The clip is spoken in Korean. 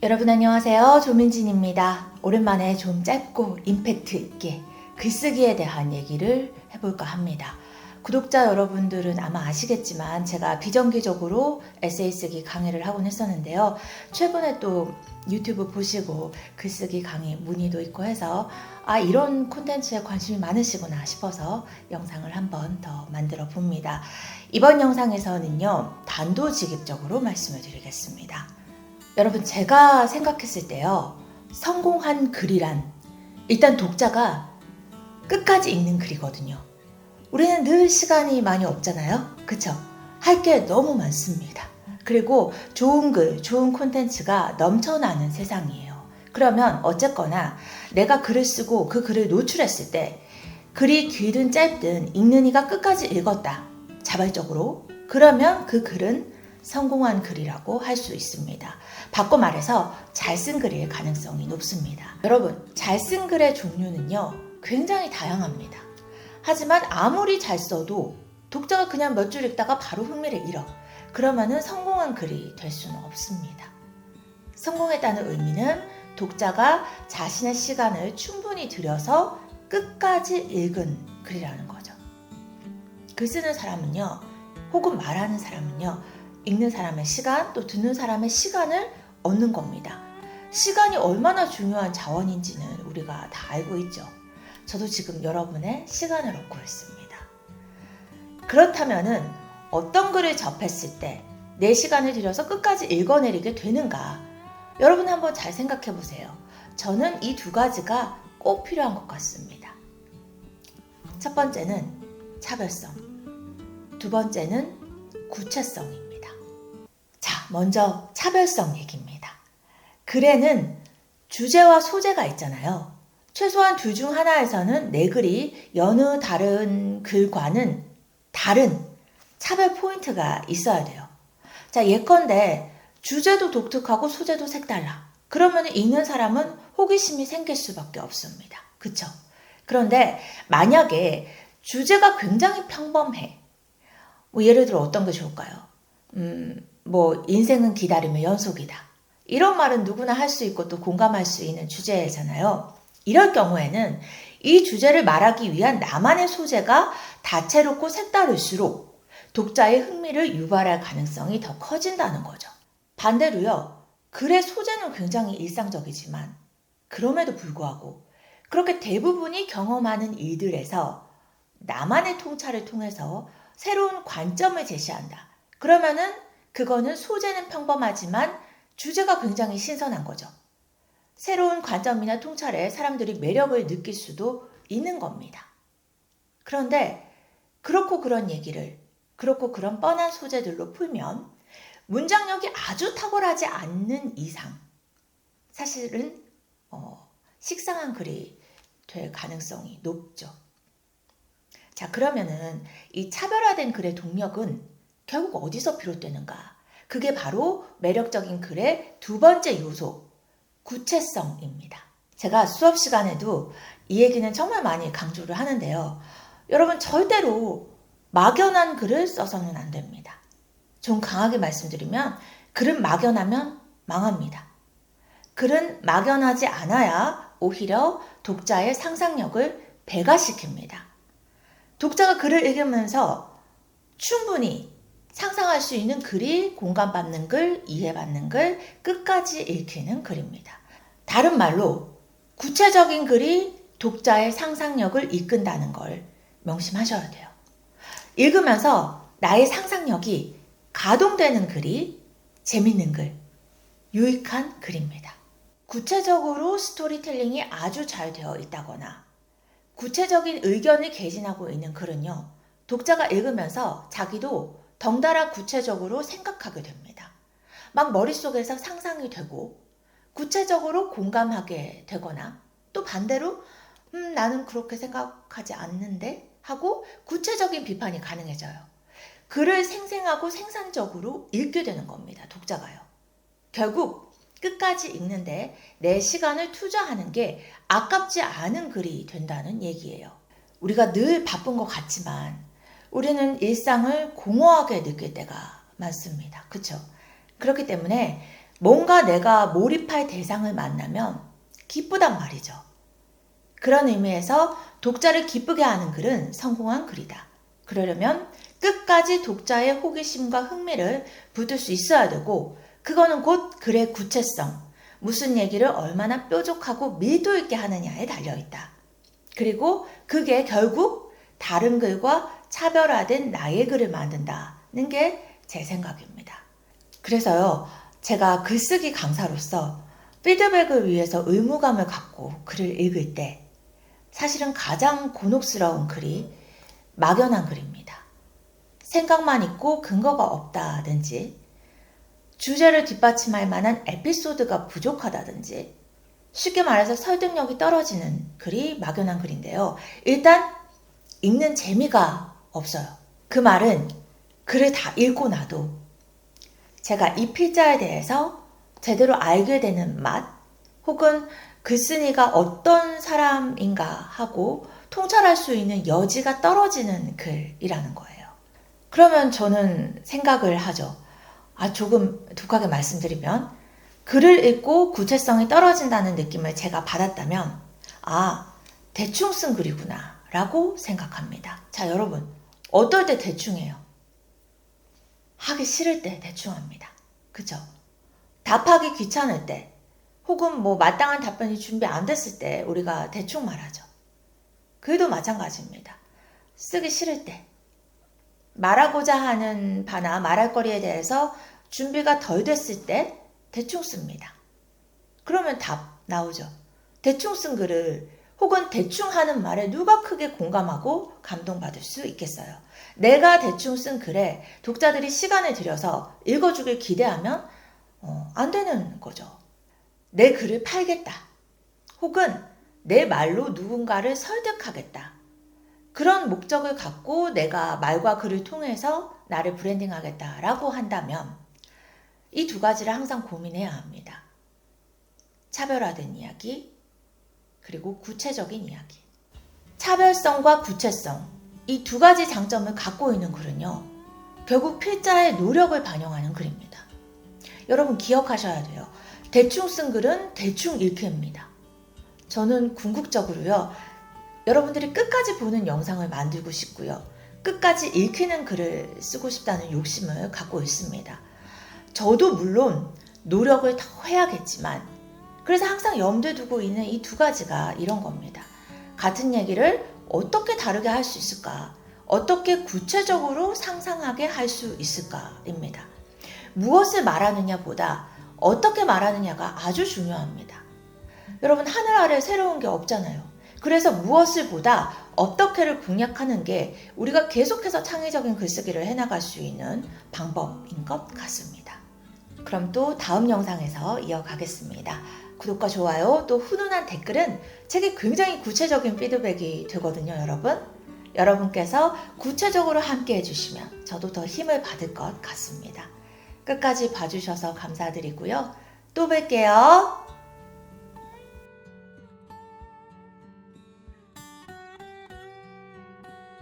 여러분 안녕하세요. 조민진입니다. 오랜만에 좀 짧고 임팩트 있게 글쓰기에 대한 얘기를 해볼까 합니다. 구독자 여러분들은 아마 아시겠지만 제가 비정기적으로 에세이 쓰기 강의를 하곤 했었는데요. 최근에 또 유튜브 보시고 글쓰기 강의 문의도 있고 해서 이런 콘텐츠에 관심이 많으시구나 싶어서 영상을 한번 더 만들어 봅니다. 이번 영상에서는요, 단도직입적으로 말씀을 드리겠습니다. 여러분, 제가 생각했을 때요, 성공한 글이란 일단 독자가 끝까지 읽는 글이거든요. 우리는 늘 시간이 많이 없잖아요. 그쵸? 할 게 너무 많습니다. 그리고 좋은 글, 좋은 콘텐츠가 넘쳐나는 세상이에요. 그러면 어쨌거나 내가 글을 쓰고 그 글을 노출했을 때 글이 길든 짧든 읽는 이가 끝까지 읽었다, 자발적으로, 그러면 그 글은 성공한 글이라고 할 수 있습니다. 바꿔 말해서 잘 쓴 글일 가능성이 높습니다. 여러분, 잘 쓴 글의 종류는요, 굉장히 다양합니다. 하지만 아무리 잘 써도 독자가 그냥 몇 줄 읽다가 바로 흥미를 잃어. 그러면은 성공한 글이 될 수는 없습니다. 성공했다는 의미는 독자가 자신의 시간을 충분히 들여서 끝까지 읽은 글이라는 거죠. 글 쓰는 사람은요, 혹은 말하는 사람은요, 읽는 사람의 시간, 또 듣는 사람의 시간을 얻는 겁니다. 시간이 얼마나 중요한 자원인지는 우리가 다 알고 있죠. 저도 지금 여러분의 시간을 얻고 있습니다. 그렇다면은 어떤 글을 접했을 때 내 시간을 들여서 끝까지 읽어내리게 되는가? 여러분 한번 잘 생각해 보세요. 저는 이 두 가지가 꼭 필요한 것 같습니다. 첫 번째는 차별성, 두 번째는 구체성입니다. 자, 먼저 차별성 얘기입니다. 글에는 주제와 소재가 있잖아요. 최소한 둘 중 하나에서는 내 글이 여느 다른 글과는 다른 차별 포인트가 있어야 돼요. 자, 예컨대 주제도 독특하고 소재도 색달라. 그러면 읽는 사람은 호기심이 생길 수밖에 없습니다. 그쵸? 그런데 만약에 주제가 굉장히 평범해. 예를 들어 어떤 게 좋을까요? 인생은 기다림의 연속이다. 이런 말은 누구나 할 수 있고 또 공감할 수 있는 주제잖아요. 이럴 경우에는 이 주제를 말하기 위한 나만의 소재가 다채롭고 색다를수록 독자의 흥미를 유발할 가능성이 더 커진다는 거죠. 반대로요, 글의 소재는 굉장히 일상적이지만 그럼에도 불구하고 그렇게 대부분이 경험하는 일들에서 나만의 통찰을 통해서 새로운 관점을 제시한다. 그러면은 그거는 소재는 평범하지만 주제가 굉장히 신선한 거죠. 새로운 관점이나 통찰에 사람들이 매력을 느낄 수도 있는 겁니다. 그런데 그렇고 그런 얘기를 그렇고 그런 뻔한 소재들로 풀면 문장력이 아주 탁월하지 않는 이상 사실은 식상한 글이 될 가능성이 높죠. 자, 그러면은 이 차별화된 글의 동력은 결국 어디서 비롯되는가? 그게 바로 매력적인 글의 두 번째 요소, 구체성입니다. 제가 수업 시간에도 이 얘기는 정말 많이 강조를 하는데요. 여러분, 절대로 막연한 글을 써서는 안 됩니다. 좀 강하게 말씀드리면 글은 막연하면 망합니다. 글은 막연하지 않아야 오히려 독자의 상상력을 배가시킵니다. 독자가 글을 읽으면서 충분히 상상할 수 있는 글이 공감받는 글, 이해받는 글, 끝까지 읽히는 글입니다. 다른 말로 구체적인 글이 독자의 상상력을 이끈다는 걸 명심하셔야 돼요. 읽으면서 나의 상상력이 가동되는 글이 재밌는 글, 유익한 글입니다. 구체적으로 스토리텔링이 아주 잘 되어 있다거나 구체적인 의견을 개진하고 있는 글은요, 독자가 읽으면서 자기도 덩달아 구체적으로 생각하게 됩니다. 막 머릿속에서 상상이 되고 구체적으로 공감하게 되거나 또 반대로 나는 그렇게 생각하지 않는데 하고 구체적인 비판이 가능해져요. 글을 생생하고 생산적으로 읽게 되는 겁니다. 독자가요. 결국 끝까지 읽는데 내 시간을 투자하는 게 아깝지 않은 글이 된다는 얘기예요. 우리가 늘 바쁜 것 같지만 우리는 일상을 공허하게 느낄 때가 많습니다. 그렇죠? 그렇기 때문에 뭔가 내가 몰입할 대상을 만나면 기쁘단 말이죠. 그런 의미에서 독자를 기쁘게 하는 글은 성공한 글이다. 그러려면 끝까지 독자의 호기심과 흥미를 붙을 수 있어야 되고, 그거는 곧 글의 구체성, 무슨 얘기를 얼마나 뾰족하고 밀도 있게 하느냐에 달려있다. 그리고 그게 결국 다른 글과 차별화된 나의 글을 만든다는 게 제 생각입니다. 그래서요, 제가 글쓰기 강사로서 피드백을 위해서 의무감을 갖고 글을 읽을 때 사실은 가장 곤혹스러운 글이 막연한 글입니다. 생각만 있고 근거가 없다든지, 주제를 뒷받침할 만한 에피소드가 부족하다든지, 쉽게 말해서 설득력이 떨어지는 글이 막연한 글인데요. 일단 읽는 재미가 없어요. 그 말은 글을 다 읽고 나도 제가 이 필자에 대해서 제대로 알게 되는 맛, 혹은 글쓴이가 어떤 사람인가 하고 통찰할 수 있는 여지가 떨어지는 글이라는 거예요. 그러면 저는 생각을 하죠. 조금 독하게 말씀드리면, 글을 읽고 구체성이 떨어진다는 느낌을 제가 받았다면 대충 쓴 글이구나 라고 생각합니다. 자, 여러분, 어떨 때 대충해요? 하기 싫을 때 대충 합니다. 그죠? 답하기 귀찮을 때, 혹은 마땅한 답변이 준비 안 됐을 때 우리가 대충 말하죠. 글도 마찬가지입니다. 쓰기 싫을 때, 말하고자 하는 바나 말할 거리에 대해서 준비가 덜 됐을 때 대충 씁니다. 그러면 답 나오죠. 대충 쓴 글을, 혹은 대충 하는 말에 누가 크게 공감하고 감동받을 수 있겠어요. 내가 대충 쓴 글에 독자들이 시간을 들여서 읽어주길 기대하면 안 되는 거죠. 내 글을 팔겠다, 혹은 내 말로 누군가를 설득하겠다, 그런 목적을 갖고 내가 말과 글을 통해서 나를 브랜딩하겠다라고 한다면 이 두 가지를 항상 고민해야 합니다. 차별화된 이야기, 그리고 구체적인 이야기. 차별성과 구체성, 이 두 가지 장점을 갖고 있는 글은요, 결국 필자의 노력을 반영하는 글입니다. 여러분 기억하셔야 돼요. 대충 쓴 글은 대충 읽힙니다. 저는 궁극적으로요, 여러분들이 끝까지 보는 영상을 만들고 싶고요, 끝까지 읽히는 글을 쓰고 싶다는 욕심을 갖고 있습니다. 저도 물론 노력을 더 해야겠지만, 그래서 항상 염두에 두고 있는 이 두 가지가 이런 겁니다. 같은 얘기를 어떻게 다르게 할 수 있을까? 어떻게 구체적으로 상상하게 할 수 있을까입니다. 무엇을 말하느냐 보다 어떻게 말하느냐가 아주 중요합니다. 여러분, 하늘 아래 새로운 게 없잖아요. 그래서 무엇을 보다 어떻게를 공략하는 게 우리가 계속해서 창의적인 글쓰기를 해나갈 수 있는 방법인 것 같습니다. 그럼 또 다음 영상에서 이어가겠습니다. 구독과 좋아요, 또 훈훈한 댓글은 책이 굉장히 구체적인 피드백이 되거든요, 여러분. 여러분께서 구체적으로 함께 해주시면 저도 더 힘을 받을 것 같습니다. 끝까지 봐주셔서 감사드리고요. 또 뵐게요.